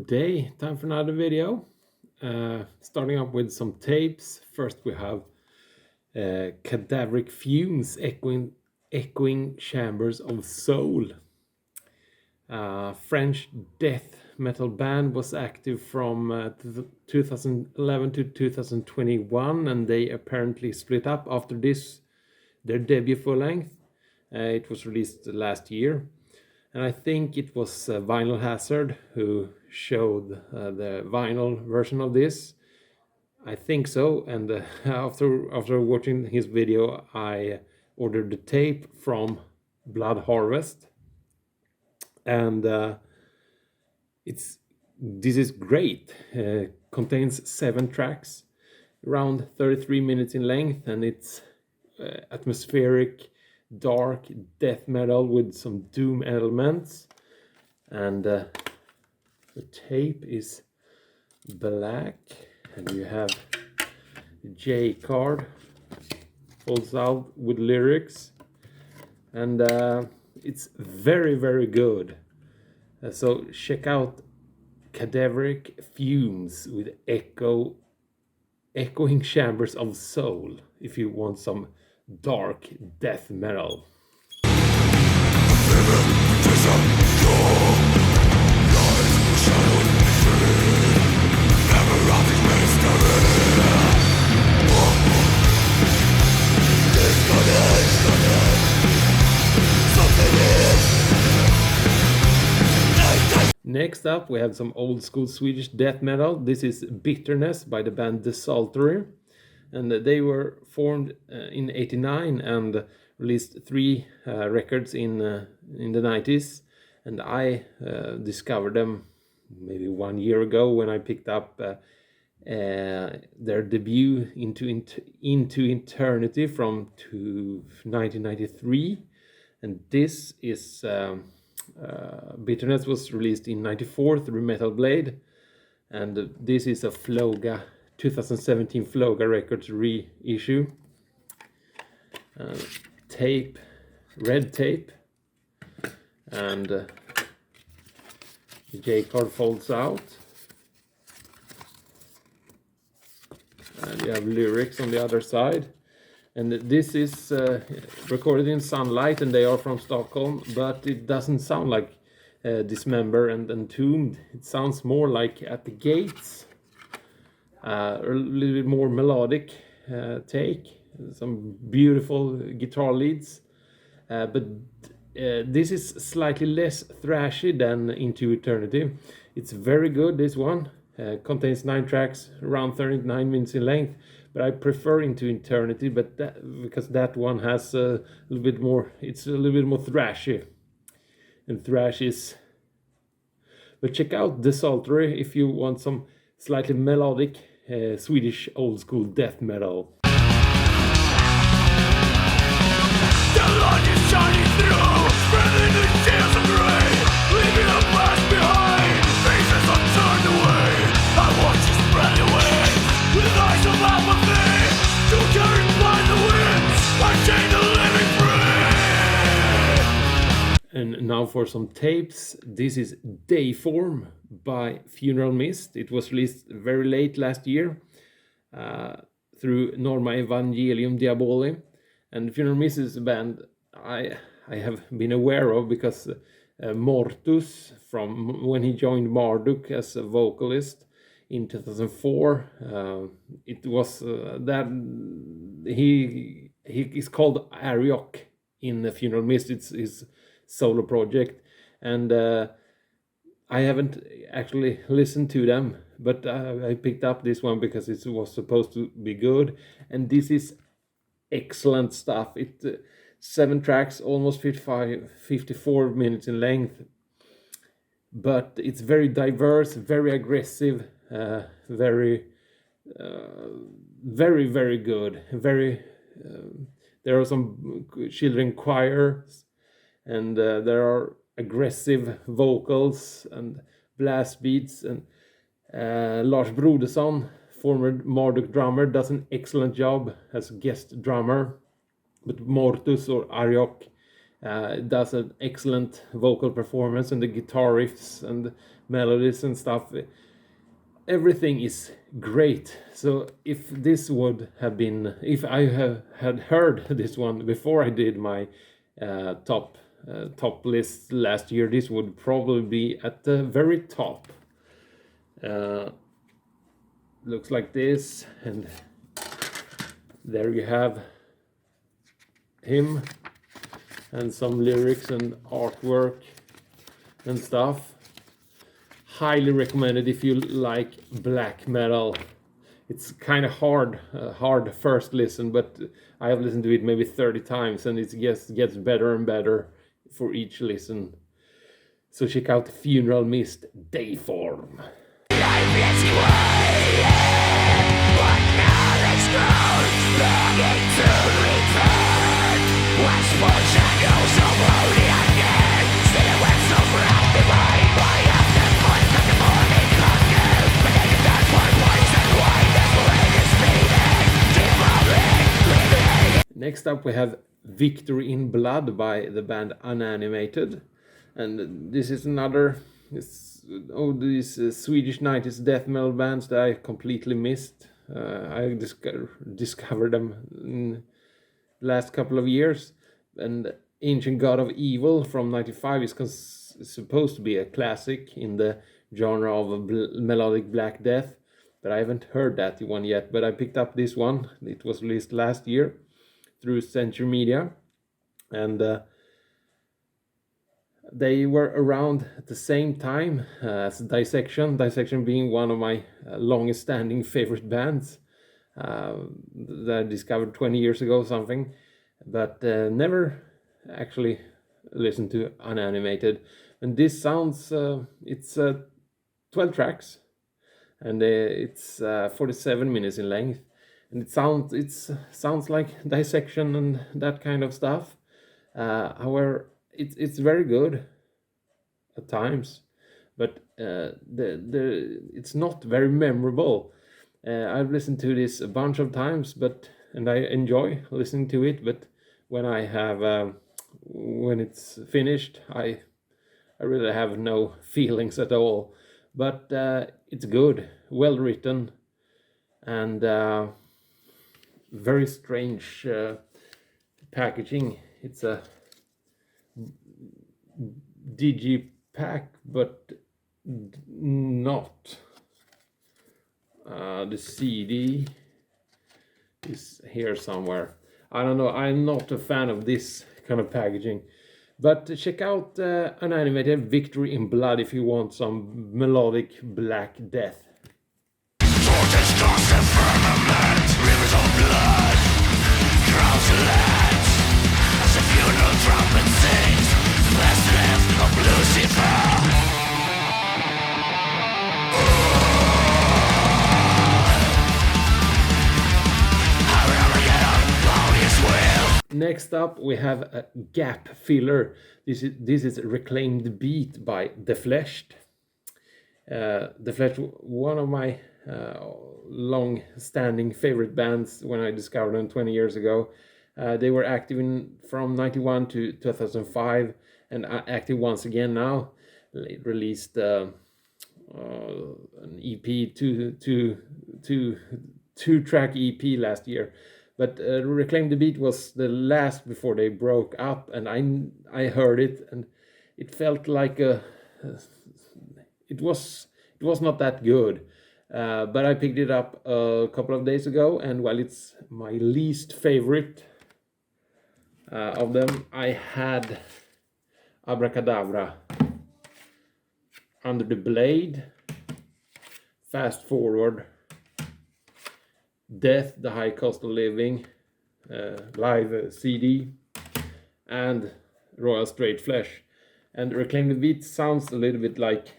Good day, time for another video. Starting up with some tapes. First we have Cadaveric Fumes, Echoing Chambers of Soul. French death metal band was active from 2011 to 2021, and they apparently split up after this, their debut full length. It was released last year. And I think it was Vinyl Hazard who showed the vinyl version of this. I think so. And after watching his video, I ordered the tape from Blood Harvest. And this is great. Contains 7 tracks, around 33 minutes in length, and it's atmospheric, dark death metal with some doom elements. And the tape is black, and you have the J card, folds out with lyrics, and it's very good. So check out Cadaveric Fumes with Echoing Chambers of Soul if you want some dark death metal. Next up we have some old school Swedish death metal. This is Bitterness by the band Desultory. And they were formed in '89 and released 3 records in the '90s. And I discovered them maybe 1 year ago when I picked up their debut into Eternity from 1993. And this is Bitterness was released in '94 through Metal Blade. And this is a Floga 2017 Floga Records reissue. Tape, red tape, and the J card folds out, and you have lyrics on the other side. And this is recorded in Sunlight, and they are from Stockholm, but it doesn't sound like Dismember and Entombed. It sounds more like At the Gates. A little bit more melodic take, some beautiful guitar leads, but this is slightly less thrashy than Into Eternity. It's very good, this one. Contains 9 tracks, around 39 minutes in length, but I prefer Into Eternity, but because that one has a little bit more, it's a little bit more thrashy, and thrash is. But check out Desultory if you want some slightly melodic Swedish old school death metal. The light is shining through, spreading the shades of grey, leaving a past behind. Faces are turned away, I watch you spread away, with eyes of apathy, too carried by the winds, I chain the living free. And now for some tapes. This is Dayform by Funeral Mist. It was released very late last year through Norma Evangelium Diaboli. And Funeral Mist is a band I have been aware of because Mortus, from when he joined Marduk as a vocalist in 2004, it was that he is called Ariok in the Funeral Mist. It's his solo project, and I haven't actually listened to them, but I picked up this one because it was supposed to be good, and this is excellent stuff. It 7 tracks, almost 54 minutes in length, but it's very diverse, very aggressive, very good. There are some children choirs, and there are aggressive vocals and blast beats, and Lars Broderson, former Marduk drummer, does an excellent job as guest drummer, but Mortus or Ariok does an excellent vocal performance, and the guitar riffs and melodies and stuff. Everything is great. So if this would have been, if I had heard this one before I did my top list last year, this would probably be at the very top. Looks like this, and there you have him and some lyrics and artwork and stuff. Highly recommended if you like black metal. It's kind of hard first listen, but I have listened to it maybe 30 times, and it gets better and better for each listen. So check out Funeral Mist Dayform. Next up we have Victory in Blood by the band Unanimated, and this is another these Swedish 90s death metal bands that I completely missed. I discovered them in the last couple of years, and Ancient God of Evil from '95 is supposed to be a classic in the genre of melodic black death, but I haven't heard that one yet. But I picked up this one. It was released last year through Century Media, and they were around at the same time as Dissection. Dissection being one of my longest standing favorite bands that I discovered 20 years ago something, but never actually listened to Unanimated. And this sounds, it's 12 tracks, and it's 47 minutes in length, and it sounds like Dissection and that kind of stuff. However, it's very good at times, but it's not very memorable. I've listened to this a bunch of times, and I enjoy listening to it. But when it's finished, I really have no feelings at all. But it's good, well written, and very strange packaging. It's a digipack, but not. The CD is here somewhere. I don't know. I'm not a fan of this kind of packaging. But check out Unanimated Victory in Blood if you want some melodic black death. Torches cross the firmament, rivers of blood, crowds of lands, as a funeral trumpet sings, the last death of Lucifer. Next up, we have a gap filler. This is Reclaimed Beat by The Fleshed. The Fleshed, one of my long-standing favorite bands when I discovered them 20 years ago. They were active from 91 to 2005 and active once again now. They released an EP, two-track EP last year. But Reclaim the Beat was the last before they broke up, and I heard it, and it felt like it was not that good. But I picked it up a couple of days ago, and while it's my least favorite of them, I had Abracadabra, Under the Blade, Fast Forward, Death, The High Cost of Living, live CD, and Royal Straight Flesh. And Reclaim the Beat sounds a little bit like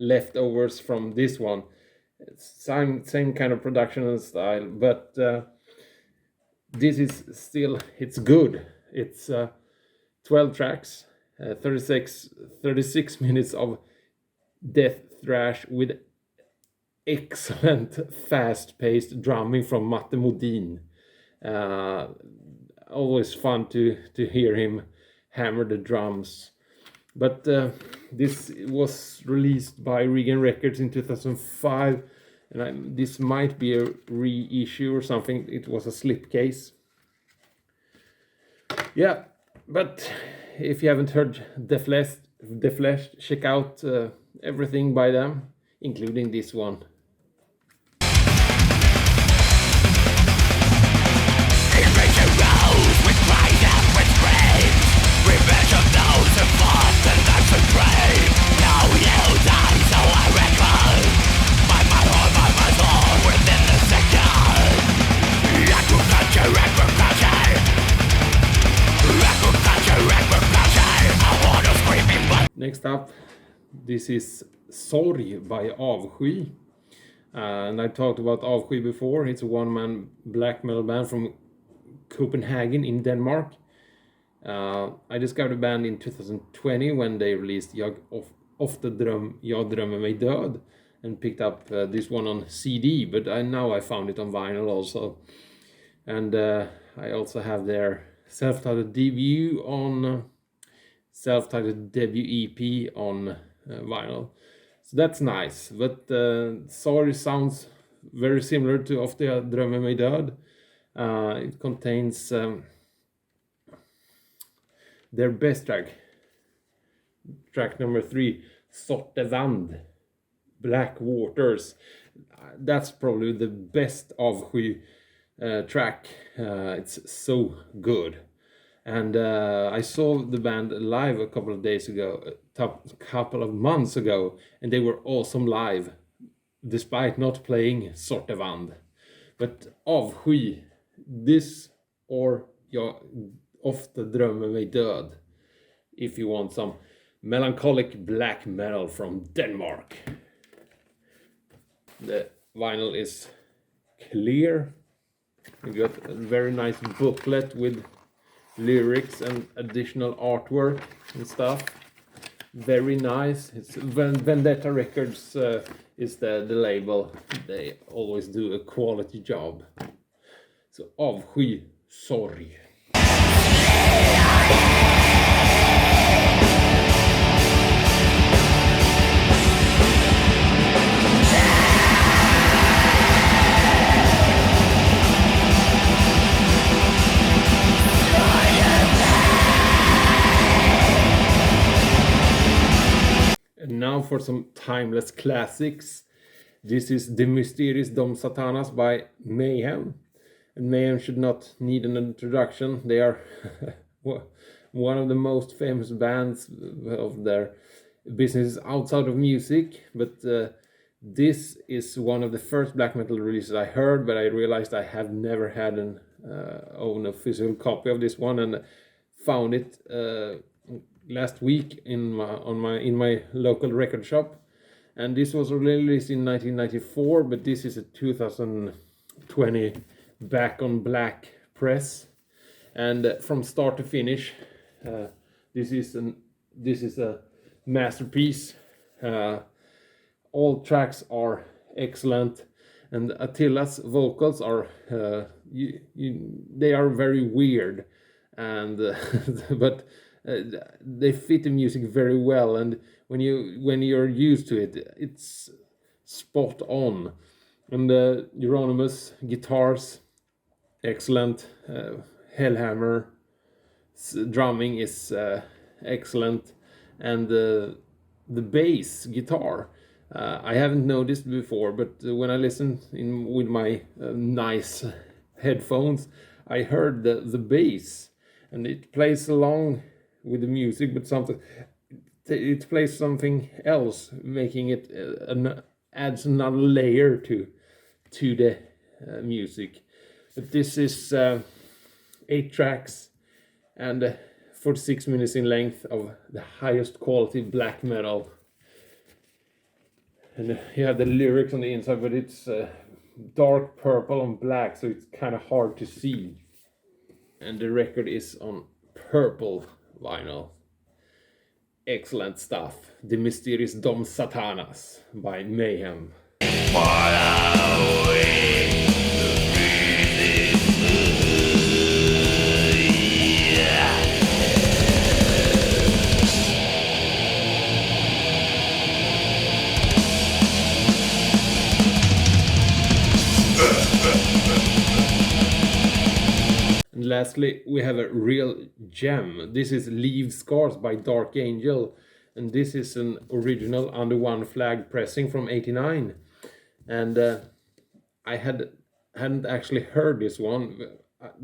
leftovers from this one. It's same kind of production and style, but this is still, it's good. It's 12 tracks, 36 minutes of death thrash with excellent fast-paced drumming from Matte Modin. Always fun to hear him hammer the drums. But This was released by Regan Records in 2005, and this might be a reissue or something. It was a slipcase. Yeah, but if you haven't heard The Flesh, check out everything by them, including this one. Next up, this is Sorg by Avsky. And I talked about Avsky before. It's a one-man black metal band from Copenhagen in Denmark. I discovered the band in 2020 when they released Ofta Jag drömmer mig död, and picked up this one on CD, but now I found it on vinyl also. And I also have their self-titled debut EP on vinyl. So that's nice, but Sorg sounds very similar to Ofta jag drömmer mig död. It contains their best track number 3, Sorte Wand, Black Waters. That's probably the best Avsky track. It's so good. And I saw the band live a couple of months ago, and they were awesome live, despite not playing Sorte Wand. But Avsky, this or Jag Ofta drömmer mig död, if you want some melancholic black metal from Denmark. The vinyl is clear. You got a very nice booklet with lyrics and additional artwork and stuff. Very nice. It's Vendetta Records is the label. They always do a quality job. So Avsky, Sorg. And now for some timeless classics. This is De Mysteris Dom Satanas by Mayhem. And Mayhem should not need an introduction. They are one of the most famous bands of their business outside of music. But this is one of the first black metal releases I heard, but I realized I have never had an own a physical copy of this one, and found it last week in my local record shop. And this was released in 1994, but this is a 2020 back on black press, and from start to finish, this is a masterpiece. All tracks are excellent, and Attila's vocals are they are very weird, and but they fit the music very well, and when you're used to it, it's spot on. And Euronymous guitars, excellent. Hellhammer drumming is excellent, and the bass guitar I haven't noticed before, but when I listened with my nice headphones, I heard the bass, and it plays along with the music, but it plays something else, making it adds another layer to the music. But this is 8 tracks and 46 minutes in length of the highest quality black metal. And you have the lyrics on the inside, but it's dark purple on black, so it's kind of hard to see. And the record is on purple vinyl. Excellent stuff. De Mysteris Dom Satanas by Mayhem. And lastly, we have a real gem. This is Leave Scars by Dark Angel, and this is an original under one flag pressing from '89. And I hadn't actually heard this one.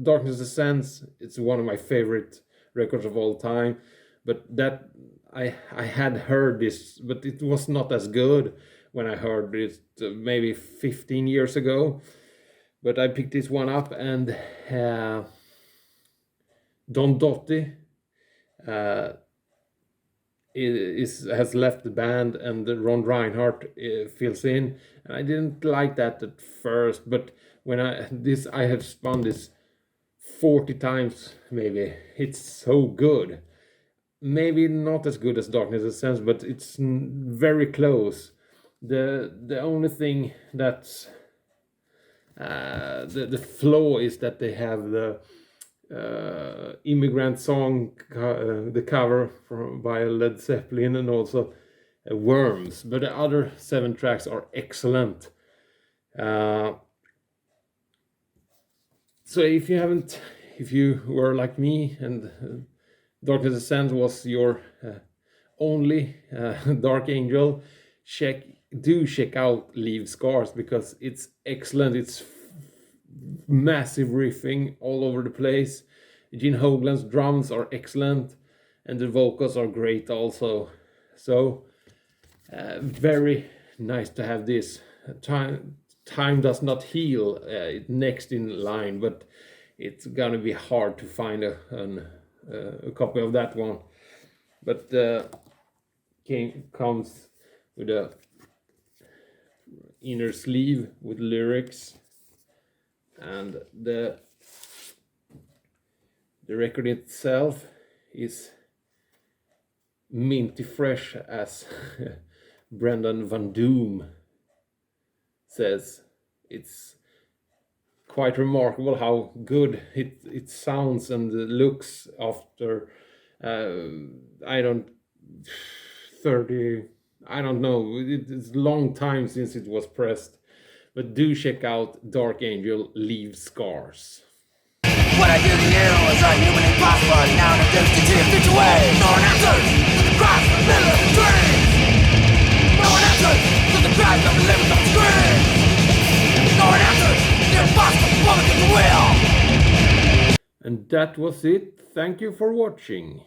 Darkness Ascends, it's one of my favorite records of all time, but that I had heard this, but it was not as good when I heard it maybe 15 years ago. But I picked this one up, and Don Dotti has left the band, and Ron Reinhardt fills in. And I didn't like that at first, but when I have spun this 40 times maybe. It's so good. Maybe not as good as Darkness Ascends, but it's very close. The only thing that's the flaw is that they have the Immigrant Song, the cover by Led Zeppelin, and also Worms. But the other 7 tracks are excellent. So if you were like me and Darkness Ascends was your only Dark Angel, do check out Leave Scars, because it's excellent. It's massive riffing all over the place. Gene Hoglan's drums are excellent, and the vocals are great also. So very nice to have this. Time Does Not Heal next in line, but it's gonna be hard to find a copy of that one. But comes with a inner sleeve with lyrics, and the record itself is minty fresh, as Brendan Van Doom says. It's quite remarkable how good it sounds and looks after I don't know, it's a long time since it was pressed. But do check out Dark Angel Leave Scars. What I do to you is unhuman and impossible. Now I'm reduced to your future ways. No one answers to the cries from the middle of the dreams. No one answers to the cries of the living on the screens. No one answers to the impossible woman in the will. And that was it. Thank you for watching.